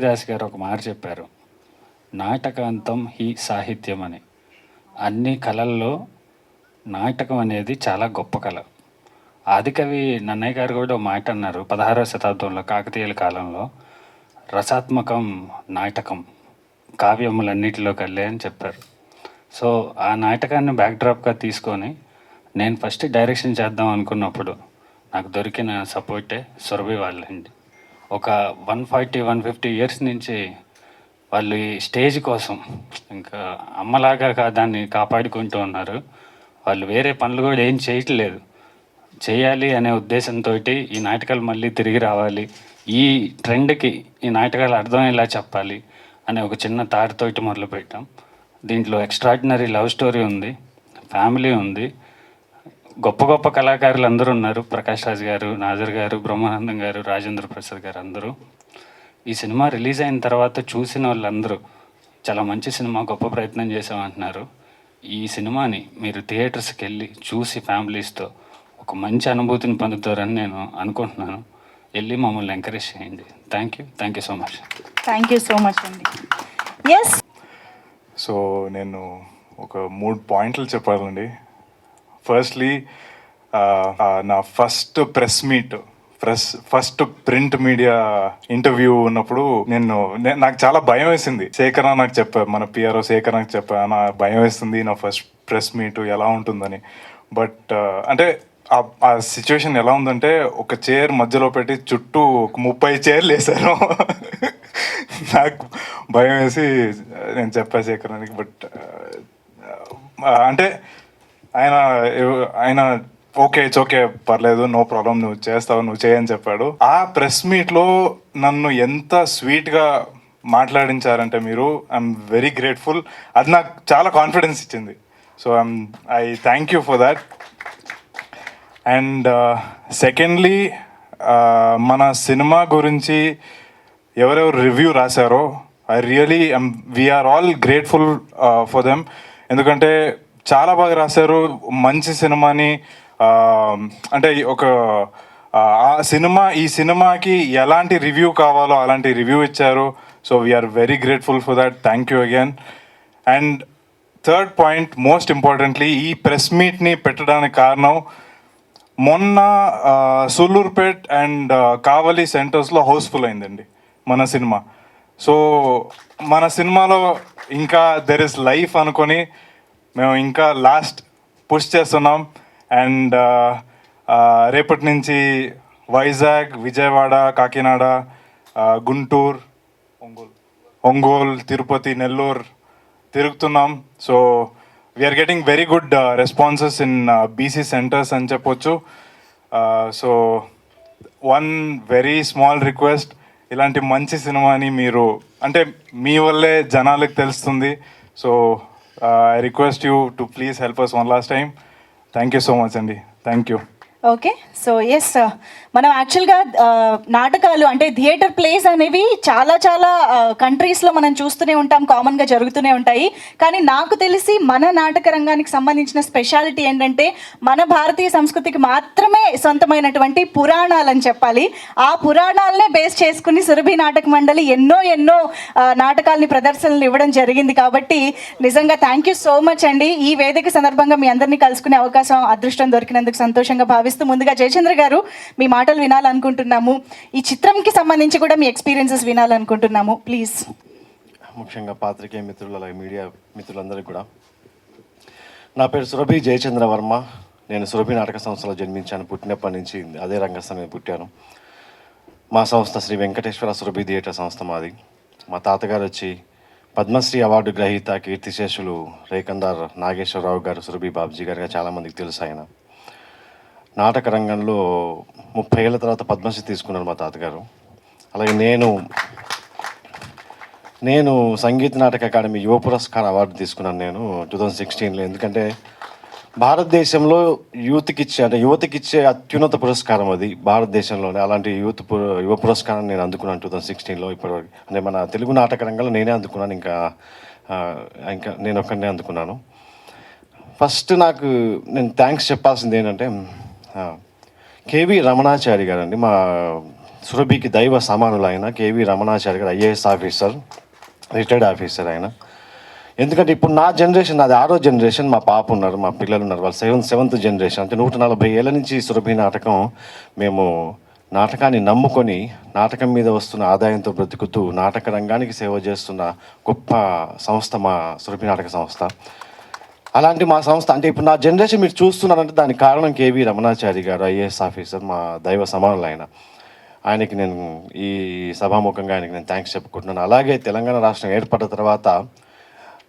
Das గారు ఒక మాట చెప్పారు, నాటకాంతం హీ సాహిత్యం అని. అన్ని కళల్లో నాటకం అనేది చాలా గొప్ప కళ. ఆదికవి నన్నయ్య గారు కూడా ఒక మాట అన్నారు 16వ శతాబ్దంలో కాకతీయుల కాలంలో, రసాత్మకం నాటకం కావ్యములన్నిటిలో కల్లే అని చెప్పారు. సో ఆ నాటకాన్ని బ్యాక్డ్రాప్గా తీసుకొని నేను ఫస్ట్ డైరెక్షన్ చేద్దాం అనుకున్నప్పుడు నాకు దొరికిన సపోర్టే సురభి వాళ్ళండి. ఒక 140-150 ఇయర్స్ నుంచి వాళ్ళు ఈ స్టేజ్ కోసం ఇంకా అమ్మలాగా దాన్ని కాపాడుకుంటూ ఉన్నారు. వాళ్ళు వేరే పనులు కూడా ఏం చేయట్లేదు. చేయాలి అనే ఉద్దేశంతో ఈ నాటకాలు మళ్ళీ తిరిగి రావాలి, ఈ ట్రెండ్కి ఈ నాటకాలు అర్థమయ్యేలా చెప్పాలి అనే ఒక చిన్న తాటితోటి మొదలుపెట్టాం. దీంట్లో ఎక్స్ట్రాడినరీ లవ్ స్టోరీ ఉంది, ఫ్యామిలీ ఉంది, గొప్ప గొప్ప కళాకారులు అందరూ ఉన్నారు. ప్రకాష్ రాజ్ గారు, నాజర్ గారు, బ్రహ్మానందం గారు, రాజేంద్ర ప్రసాద్ గారు అందరూ. ఈ సినిమా రిలీజ్ అయిన తర్వాత చూసిన వాళ్ళందరూ చాలా మంచి సినిమా, గొప్ప ప్రయత్నం చేసామంటున్నారు. ఈ సినిమాని మీరు థియేటర్స్కి వెళ్ళి చూసి ఫ్యామిలీస్తో ఒక మంచి అనుభూతిని పొందుతారని నేను అనుకుంటున్నాను. వెళ్ళి మమ్మల్ని ఎంకరేజ్ చేయండి. Thank you so much. Thank you so much అండి. ఎస్, సో నేను ఒక 3 పాయింట్లు చెప్పాలండి. ఫస్ట్లీ నా first press meet, first print media interview ఉన్నప్పుడు నాకు చాలా భయం వేసింది. శేఖర్ నాకు చెప్పా, మన పిఆర్ఓ శేఖర్ నాకు చెప్పా, నా భయం వేస్తుంది నా ఫస్ట్ ప్రెస్ మీట్ ఎలా ఉంటుందని. బట్ అంటే ఆ సిచ్యువేషన్ ఎలా ఉందంటే, ఒక చైర్ మధ్యలో పెట్టి చుట్టూ 30 చైర్లు వేశారు. నాకు భయం వేసి నేను చెప్పా శేఖరానికి. బట్ అంటే ఆయన ఓకే, ఇట్స్ ఓకే, పర్లేదు, నో ప్రాబ్లం, నువ్వు చేస్తావు, నువ్వు చేయని చెప్పాడు. ఆ ప్రెస్ మీట్లో నన్ను ఎంత స్వీట్గా మాట్లాడించారంటే మీరు, ఐఎమ్ వెరీ గ్రేట్ఫుల్. అది నాకు చాలా కాన్ఫిడెన్స్ ఇచ్చింది. So I thank you for that. And secondly, మన సినిమా గురించి ఎవరెవరు రివ్యూ రాశారో, I really we are all grateful for them. ఎందుకంటే చాలా బాగా రాశారు. మంచి సినిమాని అంటే ఒక ఈ సినిమాకి ఎలాంటి రివ్యూ కావాలో అలాంటి రివ్యూ ఇచ్చారు. So we are very grateful for that. Thank you again. And third point, most importantly, ఈ ప్రెస్ మీట్ని పెట్టడానికి కారణం, మొన్న సూళ్ళూరుపేట్ అండ్ కావలి సెంటర్స్లో హౌస్ఫుల్ అయిందండి మన సినిమా. సో మన సినిమాలో ఇంకా దెర్ ఇస్ లైఫ్ అనుకొని మేము ఇంకా లాస్ట్ పుష్ చేస్తున్నాం. అండ్ రేపటి నుంచి వైజాగ్, విజయవాడ, కాకినాడ, గుంటూరు, ఒంగోలు, తిరుపతి, నెల్లూరు తిరుగుతున్నాం. So we are getting very good responses in B C centres అని చెప్పొచ్చు. So one very small request, ఇలాంటి మంచి సినిమాని మీరు అంటే మీ వల్లే జనాలకు తెలుస్తుంది. So I request you to please help us one last time. Thank you so much అండి. Thank you. Okay. So yes, మనం యాక్చువల్గా నాటకాలు అంటే థియేటర్ ప్లేస్ అనేవి చాలా చాలా కంట్రీస్లో మనం చూస్తూనే ఉంటాం, కామన్గా జరుగుతూనే ఉంటాయి. కానీ నాకు తెలిసి మన నాటక రంగానికి సంబంధించిన స్పెషాలిటీ ఏంటంటే, మన భారతీయ సంస్కృతికి మాత్రమే సొంతమైనటువంటి పురాణాలు అని చెప్పాలి. ఆ పురాణాలనే బేస్ చేసుకుని సురభి నాటక మండలి ఎన్నో నాటకాలని ప్రదర్శనలు ఇవ్వడం జరిగింది. కాబట్టి నిజంగా థ్యాంక్ యూ సో మచ్ అండి. ఈ వేదిక సందర్భంగా మీ అందరినీ కలుసుకునే అవకాశం, అదృష్టం దొరికినందుకు సంతోషంగా భావిస్తూ, ముందుగా జయచంద్ర గారు మీ మాటలు వినాలనుకుంటున్నాము. ఈ చిత్రంకి సంబంధించి కూడా మీ ఎక్స్పీరియన్సెస్ వినాలనుకుంటున్నాము, ప్లీజ్. ముఖ్యంగా పాత్రికేయ మిత్రులు, అలాగే మీడియా మిత్రులందరికీ కూడా, నా పేరు సురభి జయచంద్ర వర్మ. నేను సురభి నాటక సంస్థలో జన్మించాను. పుట్టినప్పటి నుంచి అదే రంగస్థలం పుట్టాను. మా సంస్థ శ్రీ వెంకటేశ్వర సురభి థియేటర్ సంస్థ మాది. మా తాతగారు వచ్చి పద్మశ్రీ అవార్డు గ్రహీత, కీర్తిశేషులు రేకందార్ నాగేశ్వరరావు గారు, సురభి బాబ్జీ గారుగా చాలామందికి తెలుసు. ఆయన నాటక రంగంలో 30 ఏళ్ళ తర్వాత పద్మశ్రీ తీసుకున్నారు మా తాతగారు. అలాగే నేను సంగీత నాటక అకాడమీ యువ పురస్కార అవార్డు తీసుకున్నాను నేను 2016లో. ఎందుకంటే భారతదేశంలో యువతకిచ్చే అత్యున్నత పురస్కారం అది భారతదేశంలోనే. అలాంటి యువ పురస్కారం నేను అందుకున్నాను 2016లో. ఇప్పటివరకు అంటే మన తెలుగు నాటక రంగంలో నేనే అందుకున్నాను, ఇంకా నేను ఒక్కనే అందుకున్నాను. ఫస్ట్ నేను థ్యాంక్స్ చెప్పాల్సింది ఏంటంటే కేవి రమణాచారి గారు అండి. మా సురభికి దైవ సమానులు ఆయన. కేవి రమణాచారి గారు ఐఏఎస్ ఆఫీసర్, రిటైర్డ్ ఆఫీసర్ ఆయన. ఎందుకంటే ఇప్పుడు నా జనరేషన్, నాది 6వ జనరేషన్, మా పాప ఉన్నారు, మా పిల్లలు ఉన్నారు, వాళ్ళు 7th జనరేషన్. అంటే 140 ఏళ్ళ నుంచి సురభి నాటకం మేము నాటకాన్ని నమ్ముకొని నాటకం మీద వస్తున్న ఆదాయంతో బ్రతుకుతూ నాటక రంగానికి సేవ చేస్తున్న గొప్ప సంస్థ మా సురభి నాటక సంస్థ. అలాంటి మా సంస్థ అంటే ఇప్పుడు నా జనరేషన్ మీరు చూస్తున్నారంటే దానికి కారణం కేవీ రమణాచారి గారు, ఐఏఎస్ ఆఫీసర్, మా దైవ సమానులు ఆయనకి నేను ఈ సభాముఖంగా ఆయనకి నేను థ్యాంక్స్ చెప్పుకుంటున్నాను. అలాగే తెలంగాణ రాష్ట్రం ఏర్పడ్డ తర్వాత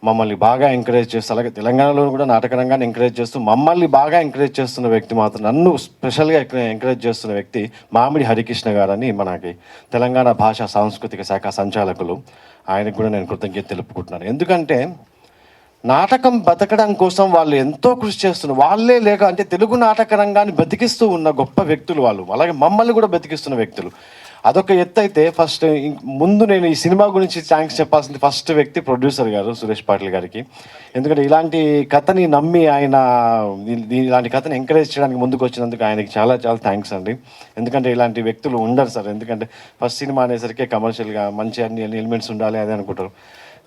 మమ్మల్ని బాగా ఎంకరేజ్ చేస్తూ, అలాగే తెలంగాణలో కూడా నాటక రంగాన్ని ఎంకరేజ్ చేస్తూ మమ్మల్ని బాగా ఎంకరేజ్ చేస్తున్న వ్యక్తి మాత్రం, నన్ను స్పెషల్గా ఎంకరేజ్ చేస్తున్న వ్యక్తి మామిడి హరికృష్ణ గారని మనకి తెలంగాణ భాషా సాంస్కృతిక శాఖ సంచాలకులు. ఆయనకు కూడా నేను కృతజ్ఞత తెలుపుకుంటున్నాను. ఎందుకంటే నాటకం బతకడం కోసం వాళ్ళు ఎంతో కృషి చేస్తున్నారు. వాళ్ళే లేక అంటే తెలుగు నాటక రంగాన్ని బతికిస్తూ ఉన్న గొప్ప వ్యక్తులు వాళ్ళు, అలాగే మమ్మల్ని కూడా బతికిస్తున్న వ్యక్తులు. అదొక ఎత్తు అయితే ఫస్ట్ ముందు నేను ఈ సినిమా గురించి థ్యాంక్స్ చెప్పాల్సింది ఫస్ట్ వ్యక్తి ప్రొడ్యూసర్ గారు సురేష్ పాటిల్ గారికి. ఎందుకంటే ఇలాంటి కథని నమ్మి ఆయన ఇలాంటి కథని ఎంకరేజ్ చేయడానికి ముందుకు వచ్చినందుకు ఆయనకి చాలా చాలా థ్యాంక్స్ అండి. ఎందుకంటే ఇలాంటి వ్యక్తులు ఉండరు సార్. ఎందుకంటే ఫస్ట్ సినిమా అనేసరికి కమర్షియల్గా మంచి అన్ని ఎలిమెంట్స్ ఉండాలి అదే అనుకుంటారు.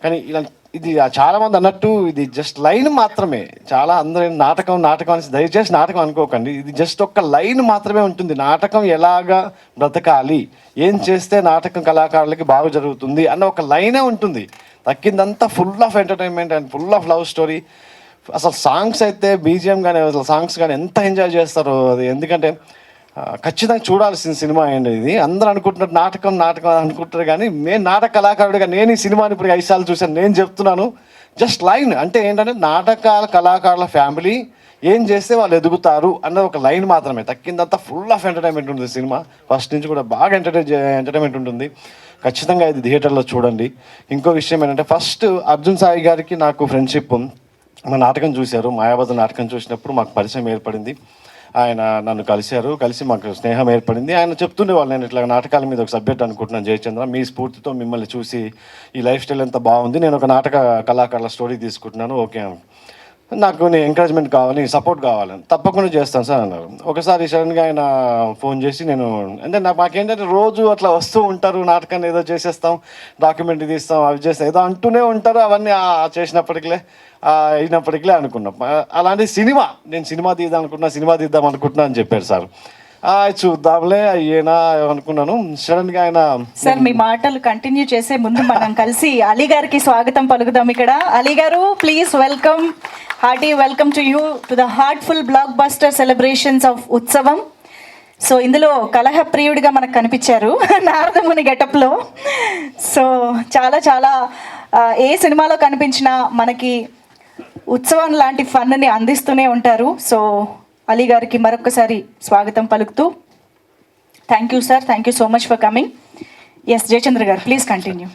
కానీ ఇలా ఇది చాలామంది అన్నట్టు ఇది జస్ట్ లైన్ మాత్రమే. చాలా అందరూ నాటకం అని దయచేసి నాటకం అనుకోకండి. ఇది జస్ట్ ఒక్క లైన్ మాత్రమే ఉంటుంది. నాటకం ఎలాగా బ్రతకాలి, ఏం చేస్తే నాటకం కళాకారులకి బాగా జరుగుతుంది అన్న ఒక లైనే ఉంటుంది. తక్కిందంతా full of entertainment and full of love story. అసలు సాంగ్స్ అయితే బీజిఎం కానీ అసలు సాంగ్స్ కానీ ఎంత ఎంజాయ్ చేస్తారో అది. ఎందుకంటే ఖచ్చితంగా చూడాల్సిన సినిమా అండి ఇది. అందరూ అనుకుంటున్నారు నాటకం అనుకుంటారు, కానీ నేను నాటక కళాకారుడిగా నేను ఈ సినిమాని ఇప్పుడు 5 సార్లు చూశాను. నేను చెప్తున్నాను జస్ట్ లైన్ అంటే ఏంటంటే నాటకాల కళాకారుల ఫ్యామిలీ ఏం చేస్తే వాళ్ళు ఎదుగుతారు అన్నది ఒక లైన్ మాత్రమే. తక్కిందంతా ఫుల్ ఆఫ్ ఎంటర్టైన్మెంట్ ఉంటుంది సినిమా. ఫస్ట్ నుంచి కూడా బాగా ఎంటర్టైన్మెంట్ ఉంటుంది. ఖచ్చితంగా ఇది థియేటర్లో చూడండి. ఇంకో విషయం ఏంటంటే ఫస్ట్ అర్జున్ సాయి గారికి నాకు ఫ్రెండ్షిప్. మా నాటకం చూశారు, మాయాబజార్ నాటకం చూసినప్పుడు మాకు పరిచయం ఏర్పడింది. ఆయన నన్ను కలిసి మాకు స్నేహం ఏర్పడింది. ఆయన చెప్తుండేవాళ్ళు, నేను ఇట్లా నాటకాల మీద ఒక సబ్జెక్ట్ అనుకుంటున్నాను జయచంద్ర, మీ స్ఫూర్తితో మిమ్మల్ని చూసి ఈ లైఫ్ స్టైల్ ఎంత బాగుంది, నేను ఒక నాటక కళాకారుల స్టోరీ తీసుకుంటున్నాను, ఓకే నాకు నీ ఎంకరేజ్మెంట్ కావాలి, నీ సపోర్ట్ కావాలని. తప్పకుండా చేస్తాను సార్ అన్నారు. ఒకసారి సడన్గా ఆయన ఫోన్ చేసి నేను అంటే మాకేంటంటే రోజు అట్లా వస్తూ ఉంటారు, నాటకాన్ని ఏదో చేసేస్తాం, డాక్యుమెంటరీ తీస్తాం, అవి చేస్తాం, ఏదో అంటూనే ఉంటారు. అవన్నీ చేసినప్పటికీ అయినప్పటికీ అనుకున్నాం. అలాంటి నేను సినిమా తీద్దాం అనుకుంటున్నా అని చెప్పారు సార్. చూద్దాంలే అయ్యేనా అనుకున్నాను. సడన్గా ఆయన సార్ మీ మాటలు కంటిన్యూ చేసే ముందు మనం కలిసి అలీ గారికి స్వాగతం పలుకుదాం. ఇక్కడ అలీ గారు please welcome, hearty welcome to you to the heartful block buster celebrations of ఉత్సవం. సో ఇందులో కలహ ప్రియుడిగా మనకు కనిపించారు నారదముని గెటప్లో. సో చాలా చాలా ఏ సినిమాలో కనిపించినా మనకి ఉత్సవం లాంటి ఫన్ని అందిస్తూనే ఉంటారు. సో అలీ గారికి మరొకసారి స్వాగతం పలుకుతూ thank you sir, thank you so much for coming. S Jayachandra garu please continue.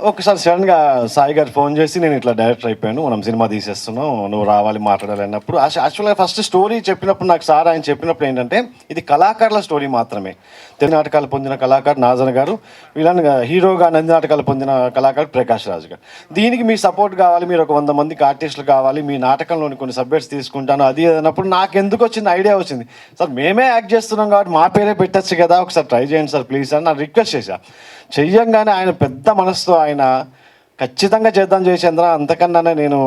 ఒకసారి సడన్గా సాయి గారు ఫోన్ చేసి నేను ఇట్లా డైరెక్టర్ అయిపోయాను, మనం సినిమా తీసేస్తున్నాం, నువ్వు రావాలి మాట్లాడాలి అన్నప్పుడు యాక్చువల్గా ఫస్ట్ స్టోరీ చెప్పినప్పుడు నాకు సార్ ఆయన చెప్పినప్పుడు ఏంటంటే ఇది కళాకారుల స్టోరీ మాత్రమే. తెలుగు నాటకాలు పొందిన కళాకారు నాజన్ గారు, వీళ్ళని హీరోగా నంది నాటకాలు పొందిన కళాకారు ప్రకాష్ రాజ్ గారు. దీనికి మీ సపోర్ట్ కావాలి, మీరు ఒక 100 మందికి ఆర్టిస్టులు కావాలి, మీ నాటకంలోని కొన్ని సబ్జెక్ట్స్ తీసుకుంటాను అది అన్నప్పుడు నాకు ఎందుకు వచ్చింది ఐడియా వచ్చింది, సార్ మేమే యాక్ట్ చేస్తున్నాం కాబట్టి మా పేరే పెట్టచ్చు కదా, ఒకసారి ట్రై చేయండి సార్ ప్లీజ్ అని నాకు రిక్వెస్ట్ చేశా. చెయ్యంగానే ఆయన పెద్ద మనసుతో ఆయన ఖచ్చితంగా చేద్దాం జయచంద్ర, అంతకన్నా నేను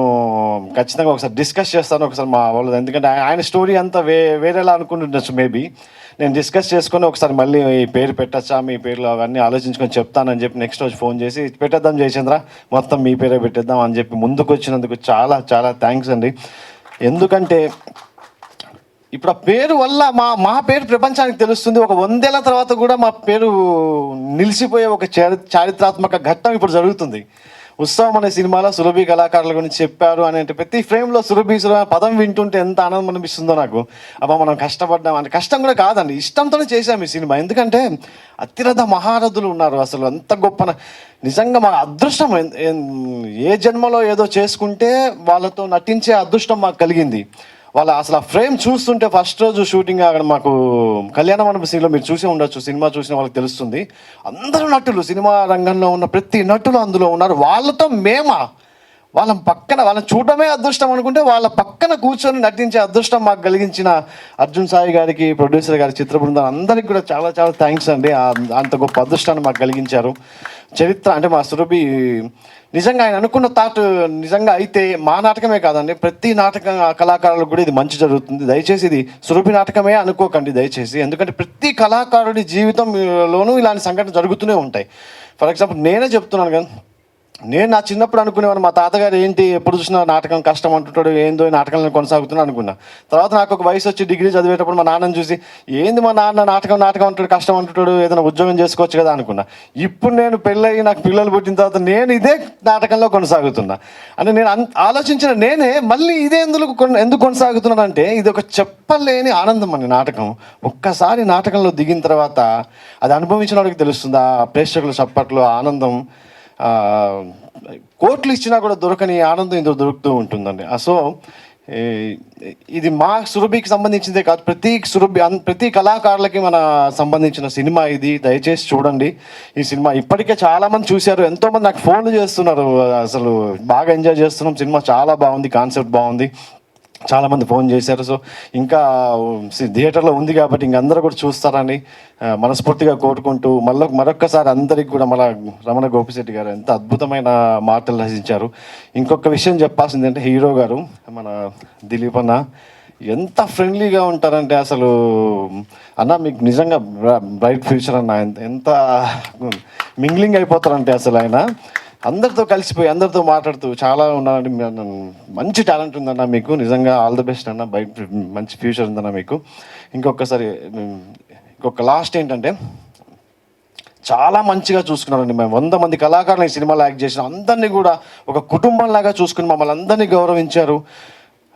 ఖచ్చితంగా ఒకసారి డిస్కస్ చేస్తాను ఒకసారి మా వాళ్ళు, ఎందుకంటే ఆయన స్టోరీ అంతా వేరేలా అనుకుంటుండొచ్చు మేబీ. నేను డిస్కస్ చేసుకొని ఒకసారి మళ్ళీ ఈ పేరు పెట్టచ్చా, మీ పేర్లు అవన్నీ ఆలోచించుకొని చెప్తానని చెప్పి నెక్స్ట్ రోజు ఫోన్ చేసి పెట్టేద్దాం జయచంద్ర, మొత్తం మీ పేరే పెట్టేద్దాం అని చెప్పి ముందుకు వచ్చినందుకు చాలా చాలా థ్యాంక్స్ అండి. ఎందుకంటే ఇప్పుడు ఆ పేరు వల్ల మా పేరు ప్రపంచానికి తెలుస్తుంది. ఒక 100 ఏళ్ల తర్వాత కూడా మా పేరు నిలిచిపోయే ఒక చారిత్రాత్మక ఘట్టం ఇప్పుడు జరుగుతుంది. ఉత్సవం అనే సినిమాలో సురభి కళాకారుల గురించి చెప్పారు అని అంటే ప్రతి ఫ్రేమ్లో సురభి పదం వింటుంటే ఎంత ఆనందం అనిపిస్తుందో నాకు. అబ్బా మనం కష్టపడ్డాం అంటే కష్టం కూడా కాదండి, ఇష్టంతోనే చేశాము ఈ సినిమా. ఎందుకంటే అతిరథ మహారథులు ఉన్నారు, అసలు అంత గొప్ప నిజంగా మా అదృష్టం. ఏ జన్మలో ఏదో చేసుకుంటే వాళ్ళతో నటించే అదృష్టం మాకు కలిగింది. వాళ్ళ అసలు ఆ ఫ్రేమ్ చూస్తుంటే ఫస్ట్ రోజు షూటింగ్ అక్కడ మాకు కళ్యాణ మండప సీన్లో మీరు చూసి ఉండొచ్చు, సినిమా చూసిన వాళ్ళకి తెలుస్తుంది. అందరూ నటులు, సినిమా రంగంలో ఉన్న ప్రతి నటులు అందులో ఉన్నారు. వాళ్ళతో వాళ్ళని చూడడమే అదృష్టం అనుకుంటే వాళ్ళ పక్కన కూర్చొని నటించే అదృష్టం మాకు కలిగించిన అర్జున్ సాయి గారికి, ప్రొడ్యూసర్ గారి, చిత్ర బృందం అందరికీ కూడా చాలా చాలా థ్యాంక్స్ అండి. అంత గొప్ప అదృష్టాన్ని మాకు కలిగించారు. చరిత్ర అంటే మా సురభి నిజంగా ఆయన అనుకున్న థాట్ నిజంగా అయితే మా నాటకమే కాదండి, ప్రతి నాటక కళాకారులకు కూడా ఇది మంచి జరుగుతుంది. దయచేసి ఇది సురభి నాటకమే అనుకోకండి దయచేసి. ఎందుకంటే ప్రతి కళాకారుడి జీవితంలోనూ ఇలాంటి సంఘటన జరుగుతూనే ఉంటాయి. ఫర్ ఎగ్జాంపుల్ నేనే చెప్తున్నాను కదా, నేను నా చిన్నప్పుడు అనుకునేవాడు మా తాతగారు ఏంటి ఎప్పుడు చూసినా నాటకం కష్టం అంటుంటాడు, ఏందో ఈ నాటకంలో కొనసాగుతున్నా అనుకున్నా. తర్వాత నాకు ఒక వయసు వచ్చి డిగ్రీ చదివేటప్పుడు మా నాన్నని చూసి ఏంది మా నాన్న నాటకం అంటాడు, కష్టం అంటుంటాడు, ఏదైనా ఉద్యోగం చేసుకోవచ్చు కదా అనుకున్నా. ఇప్పుడు నేను పెళ్ళయి నాకు పిల్లలు పుట్టిన తర్వాత నేను ఇదే నాటకంలో కొనసాగుతున్నా. అంటే నేను ఆలోచించిన నేనే మళ్ళీ ఇదే ఎందుకు కొనసాగుతున్నానంటే ఇది ఒక చెప్పలేని ఆనందం అండి నాటకం. ఒక్కసారి నాటకంలో దిగిన తర్వాత అది అనుభవించిన వాడికి తెలుస్తుంది ఆ ప్రేక్షకుల చప్పట్లు, ఆనందం. కోట్లు ఇచ్చినా కూడా దొరకని ఆనందం ఇందులో దొరుకుతూ ఉంటుందండి. సో ఇది మా సురభికి సంబంధించిందే కాదు, ప్రతి కళాకారులకి మన సంబంధించిన సినిమా ఇది. దయచేసి చూడండి ఈ సినిమా. ఇప్పటికే చాలామంది చూశారు, ఎంతోమంది నాకు ఫోన్లు చేస్తున్నారు, అసలు బాగా ఎంజాయ్ చేస్తున్నాం, సినిమా చాలా బాగుంది, కాన్సెప్ట్ బాగుంది, చాలామంది ఫోన్ చేశారు. సో ఇంకా థియేటర్లో ఉంది కాబట్టి ఇంకందరూ కూడా చూస్తారని మనస్ఫూర్తిగా కోరుకుంటూ మరొక్కసారి అందరికి కూడా మన రమణ గోపిశెట్టి గారు ఎంత అద్భుతమైన మాటలు రచించారు. ఇంకొక విషయం చెప్పాల్సింది అంటే హీరో గారు మన దిలీప్ అన్న ఎంత ఫ్రెండ్లీగా ఉంటారంటే అసలు అన్న మీకు నిజంగా బ్రైట్ ఫ్యూచర్ అన్న, ఎంత మింగ్లింగ్ అయిపోతారంటే అసలు ఆయన అందరితో కలిసిపోయి అందరితో మాట్లాడుతూ చాలా ఉన్నారండి. మంచి టాలెంట్ ఉందన్న మీకు, నిజంగా ఆల్ ది బెస్ట్ అన్న, మంచి ఫ్యూచర్ ఉందన్న మీకు. ఇంకొక లాస్ట్ ఏంటంటే చాలా మంచిగా చూసుకున్నారండి. మేము 100 మంది కళాకారులు ఈ సినిమాలో యాక్ట్ చేసిన అందరినీ కూడా ఒక కుటుంబంలాగా చూసుకుని మమ్మల్ని అందరినీ గౌరవించారు.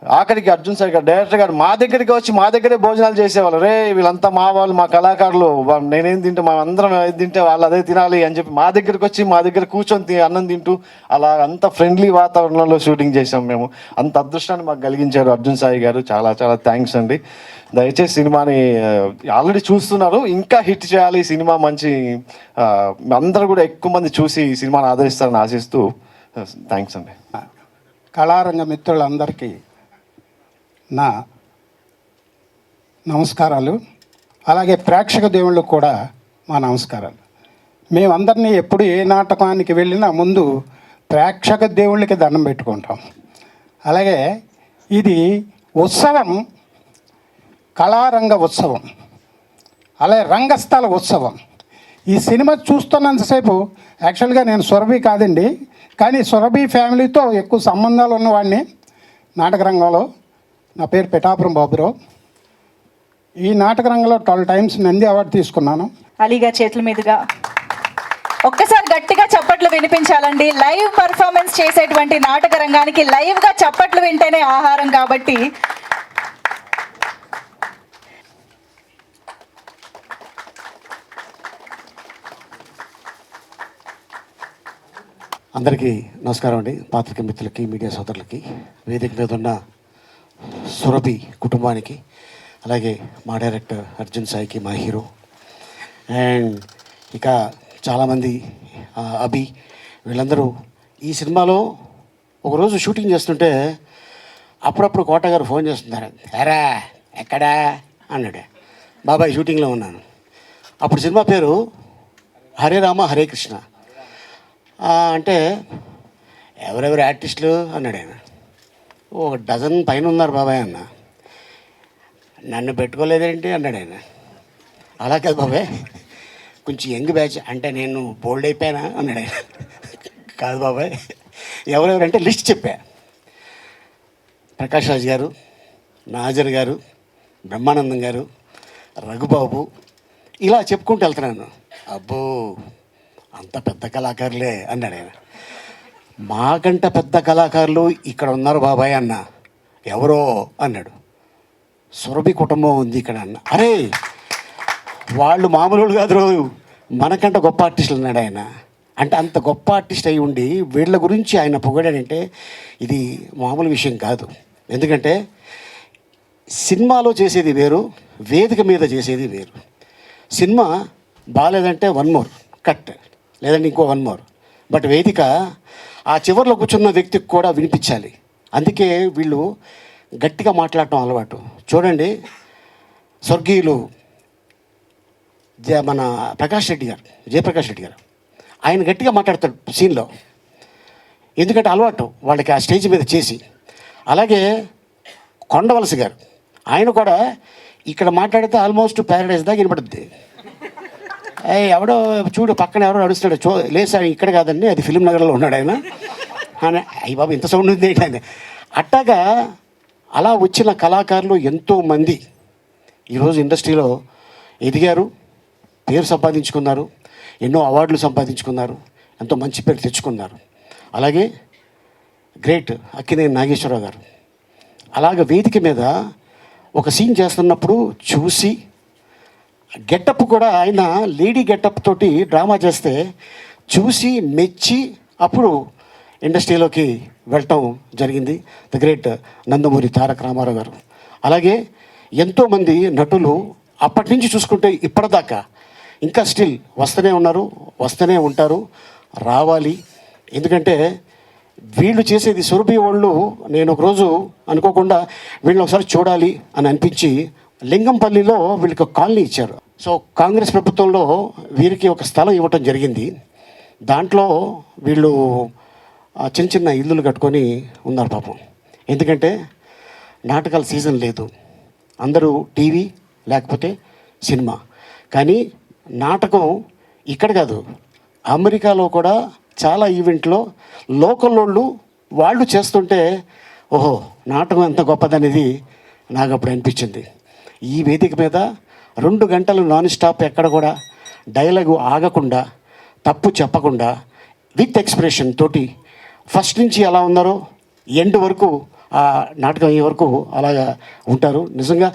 ఆఖరికి అర్జున్ సాయి గారు, డైరెక్టర్ గారు మా దగ్గరికి వచ్చి మా దగ్గరే భోజనాలు చేసేవాళ్ళు. రే వీళ్ళంతా మా వాళ్ళు, మా కళాకారులు, నేనేం తింటే మా అందరం ఏది తింటే వాళ్ళు అదే తినాలి అని చెప్పి మా దగ్గరికి వచ్చి మా దగ్గర కూర్చొని అన్నం తింటూ అలా అంత ఫ్రెండ్లీ వాతావరణంలో షూటింగ్ చేసాం మేము. అంత అదృష్టాన్ని మాకు కలిగించారు అర్జున్ సాయి గారు. చాలా చాలా థ్యాంక్స్ అండి. దయచేసి సినిమాని ఆల్రెడీ చూస్తున్నారు, ఇంకా హిట్ చేయాలి ఈ సినిమా. మంచి అందరూ కూడా ఎక్కువ మంది చూసి ఈ సినిమాని ఆదరిస్తారని ఆశిస్తూ థ్యాంక్స్ అండి. కళారంగ మిత్రులందరికీ నా నమస్కారాలు. అలాగే ప్రేక్షక దేవుళ్ళకు కూడా మా నమస్కారాలు. మేమందరినీ ఎప్పుడు ఏ నాటకానికి వెళ్ళినా ముందు ప్రేక్షక దేవుళ్ళకి దండం పెట్టుకుంటాం. అలాగే ఇది ఉత్సవం, కళారంగ ఉత్సవం, అలాగే రంగస్థల ఉత్సవం. ఈ సినిమా చూస్తున్నంతసేపు యాక్చువల్గా నేను సురభి కాదండి, కానీ సురభి ఫ్యామిలీతో ఎక్కువ సంబంధాలు ఉన్నవాడిని నాటక రంగంలో. నా పేరు పిఠాపురం బాబురావు. ఈ నాటక రంగంలో 12 times నంది అవార్డు తీసుకున్నాను. అలీగా చేతుల మీదుగా ఒక్కసారి గట్టిగా చప్పట్లు వినిపించాలండి. లైవ్ పర్ఫార్మెన్స్ చేసేటువంటి నాటక రంగానికి లైవ్గా చప్పట్లు వింటేనే ఆహారం కాబట్టి అందరికీ నమస్కారం అండి. పాత్రిక మిత్రులకి, మీడియా సోదరులకి, వేదిక మీద ఉన్న సురభి కుటుంబానికి, అలాగే మా డైరెక్టర్ అర్జున్ సాయికి, మా హీరో, అండ్ ఇక చాలామంది అభి, వీళ్ళందరూ ఈ సినిమాలో ఒకరోజు షూటింగ్ చేస్తుంటే అప్పుడప్పుడు కోట గారు ఫోన్ చేస్తున్నారు. ఎరా ఎక్కడా అన్నాడు. బాబాయ్ షూటింగ్లో ఉన్నాను. అప్పుడు సినిమా పేరు హరే రామ హరే కృష్ణ. అంటే ఎవరెవరు ఆర్టిస్టులు అన్నాడు ఆయన. 1 dozen పైన ఉన్నారు బాబాయ్ అన్న. నన్ను పెట్టుకోలేదేంటి అన్నాడు ఆయన. అలా కాదు బాబాయ్, కొంచెం యంగ్ బ్యాచ్ అంటే నేను బోల్డ్ అయిపోయానా అన్నాడు ఆయన. కాదు బాబాయ్, ఎవరెవరంటే లిస్ట్ చెప్పా. ప్రకాష్ రాజ్ గారు, నాజర్ గారు, బ్రహ్మానందం గారు, రఘుబాబు, ఇలా చెప్పుకుంటూ వెళ్తున్నాను. అబ్బో అంత పెద్ద కళాకారులే అన్నాడు ఆయన. మాకంట పెద్ద కళాకారులు ఇక్కడ ఉన్నారు బాబాయ్ అన్న. ఎవరో అన్నాడు. సురభి కుటుంబం ఉంది ఇక్కడ అన్న. అరే వాళ్ళు మామూలు కాదు, మనకంట గొప్ప ఆర్టిస్టులు అన్నాడు ఆయన. అంటే అంత గొప్ప ఆర్టిస్ట్ అయి ఉండి వీళ్ళ గురించి ఆయన పొగడాడంటే ఇది మామూలు విషయం కాదు. ఎందుకంటే సినిమాలో చేసేది వేరు, వేదిక మీద చేసేది వేరు. సినిమా బాగాలేదంటే 1 more కట్, లేదంటే ఇంకో 1 more. బట్ వేదిక ఆ చివరిలో కూర్చున్న వ్యక్తికి కూడా వినిపించాలి. అందుకే వీళ్ళు గట్టిగా మాట్లాడటం అలవాటు. చూడండి, స్వర్గీయులు మన జయప్రకాష్ రెడ్డి గారు ఆయన గట్టిగా మాట్లాడతాడు సీన్లో, ఎందుకంటే అలవాటు వాళ్ళకి ఆ స్టేజ్ మీద చేసి. అలాగే కొండవలసి గారు ఆయన కూడా ఇక్కడ మాట్లాడితే ఆల్మోస్ట్ ప్యారడైజ్ దాకా వినపడుద్ది. ఎవడో చూడు పక్కన ఎవడో నడుస్తాడు, లేదు సార్ ఇక్కడ కాదండి అది ఫిలిం నగర్లో ఉన్నాడు ఆయన అని. అయ్యి బాబు ఇంత సౌండ్ ఉంది ఏంటంటే. అట్టాగా అలా వచ్చిన కళాకారులు ఎంతోమంది ఈరోజు ఇండస్ట్రీలో ఎదిగారు, పేరు సంపాదించుకున్నారు, ఎన్నో అవార్డులు సంపాదించుకున్నారు, ఎంతో మంచి పేరు తెచ్చుకున్నారు. అలాగే గ్రేట్ అక్కినేని నాగేశ్వరరావు గారు అలాగ వేదిక మీద ఒక సీన్ చేస్తున్నప్పుడు చూసి, గెటప్ కూడా ఆయన లేడీ గెటప్ తోటి డ్రామా చేస్తే చూసి మెచ్చి అప్పుడు ఇండస్ట్రీలోకి వెళ్ళటం జరిగింది. ద గ్రేట్ నందమూరి తారక రామారావు గారు. అలాగే ఎంతోమంది నటులు అప్పటి నుంచి చూసుకుంటే ఇప్పటిదాకా ఇంకా స్టిల్ వస్తూనే ఉన్నారు, వస్తూనే ఉంటారు, రావాలి. ఎందుకంటే వీళ్ళు చేసేది సురభి వాళ్ళు. నేను ఒకరోజు అనుకోకుండా వీళ్ళని ఒకసారి చూడాలి అని అనిపించి లింగంపల్లిలో వీళ్ళకి ఒక కాలనీ ఇచ్చారు. సో కాంగ్రెస్ ప్రభుత్వంలో వీరికి ఒక స్థలం ఇవ్వటం జరిగింది. దాంట్లో వీళ్ళు చిన్న చిన్న ఇల్లులు కట్టుకొని ఉన్నారు పాపం. ఎందుకంటే నాటకాల సీజన్ లేదు, అందరూ టీవీ లేకపోతే సినిమా. కానీ నాటకం ఇక్కడ కాదు, అమెరికాలో కూడా చాలా ఈవెంట్లో లోకల్ వాళ్ళు చేస్తుంటే ఓహో నాటకం ఎంత గొప్పదనేది నాకు అప్పుడు అనిపించింది. ఈ వేదిక మీద 2 గంటలు నాన్ స్టాప్ ఎక్కడ కూడా డైలాగు ఆగకుండా, తప్పు చెప్పకుండా, విత్ ఎక్స్ప్రెషన్ తోటి ఫస్ట్ నుంచి ఎలా ఉన్నారో ఎండ్ వరకు ఆ నాటకం అయ్యే వరకు అలాగా ఉంటారు. నిజంగా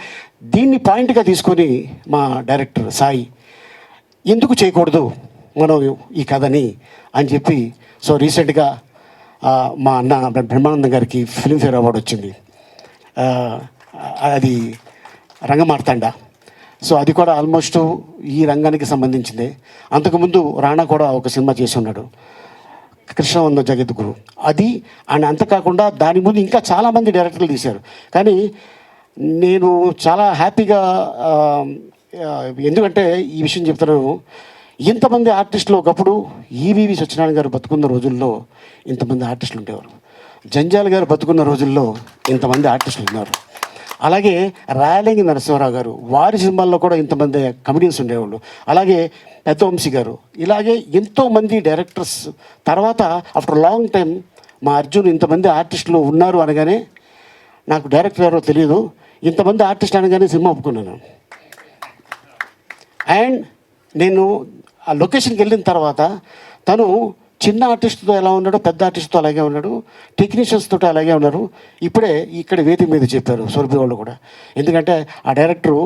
దీన్ని పాయింట్గా తీసుకొని మా డైరెక్టర్ సాయి ఎందుకు చేయకూడదు మనం ఈ కథని అని చెప్పి, సో రీసెంట్గా మా అన్న బ్రహ్మానందం గారికి ఫిల్మ్ఫేర్ అవార్డు వచ్చింది. అది రంగమార్తాండ. సో అది కూడా ఆల్మోస్ట్ ఈ రంగానికి సంబంధించిందే. అంతకుముందు రాణా కూడా ఒక సినిమా చేసి ఉన్నాడు, కృష్ణవంద జగద్గురు. అది అండ్ అంతకాకుండా దాని ముందు ఇంకా చాలామంది డైరెక్టర్లు తీశారు. కానీ నేను చాలా హ్యాపీగా, ఎందుకంటే ఈ విషయం చెప్తున్నాను, ఇంతమంది ఆర్టిస్టులు ఒకప్పుడు ఈవీవి సత్యనారాయణ గారు బతుకున్న రోజుల్లో ఇంతమంది ఆర్టిస్టులు ఉండేవారు, జంజాల్ గారు బతుకున్న రోజుల్లో ఇంతమంది ఆర్టిస్టులు ఉన్నారు. అలాగే రాయలింగి నరసింహారావు గారు వారి సినిమాల్లో కూడా ఇంతమంది కమెడియన్స్ ఉండేవాళ్ళు. అలాగే పెద్దవంశీ గారు, ఇలాగే ఎంతోమంది డైరెక్టర్స్. తర్వాత ఆఫ్టర్ లాంగ్ టైం మా అర్జున్ ఇంతమంది ఆర్టిస్టులు ఉన్నారు అనగానే, నాకు డైరెక్టర్ ఎవరో తెలియదు, ఇంతమంది ఆర్టిస్టులు అనగానే సినిమా ఒప్పుకున్నాను. అండ్ నేను ఆ లొకేషన్కి వెళ్ళిన తర్వాత తను చిన్న ఆర్టిస్ట్తో ఎలా ఉన్నాడో పెద్ద ఆర్టిస్ట్తో అలాగే ఉన్నాడు, టెక్నీషియన్స్ తోటి అలాగే ఉన్నారు. ఇప్పుడే ఇక్కడ వేదిక మీద చెప్పారు సురభి వాళ్ళు కూడా. ఎందుకంటే ఆ డైరెక్టరు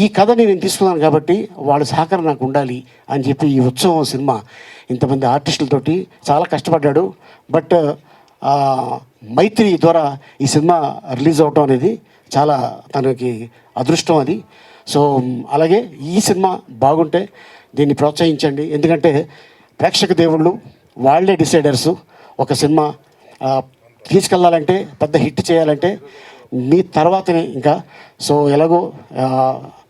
ఈ కథని నేను తీసుకున్నాను కాబట్టి వాళ్ళ సహకారం నాకు ఉండాలి అని చెప్పి ఈ ఉత్సవం సినిమా ఇంతమంది ఆర్టిస్టులతోటి చాలా కష్టపడ్డాడు. బట్ మైత్రి ద్వారా ఈ సినిమా రిలీజ్ అవటం అనేది చాలా తనకి అదృష్టం అది. సో అలాగే ఈ సినిమా బాగుంటే దీన్ని ప్రోత్సహించండి. ఎందుకంటే ప్రేక్షక దేవుళ్ళు వాళ్ళే డిసైడర్సు. ఒక సినిమా తీసుకెళ్ళాలంటే, పెద్ద హిట్ చేయాలంటే మీ తర్వాతనే ఇంకా. సో ఎలాగో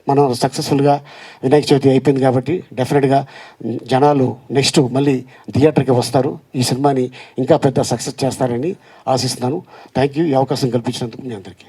మనం సక్సెస్ఫుల్గా వినాయక చవితి అయిపోయింది కాబట్టి డెఫినెట్గా జనాలు నెక్స్ట్ మళ్ళీ థియేటర్కి వస్తారు. ఈ సినిమాని ఇంకా పెద్ద సక్సెస్ చేస్తారని ఆశిస్తున్నాను. థ్యాంక్ యూ ఈ అవకాశం కల్పించినందుకు మీ అందరికీ.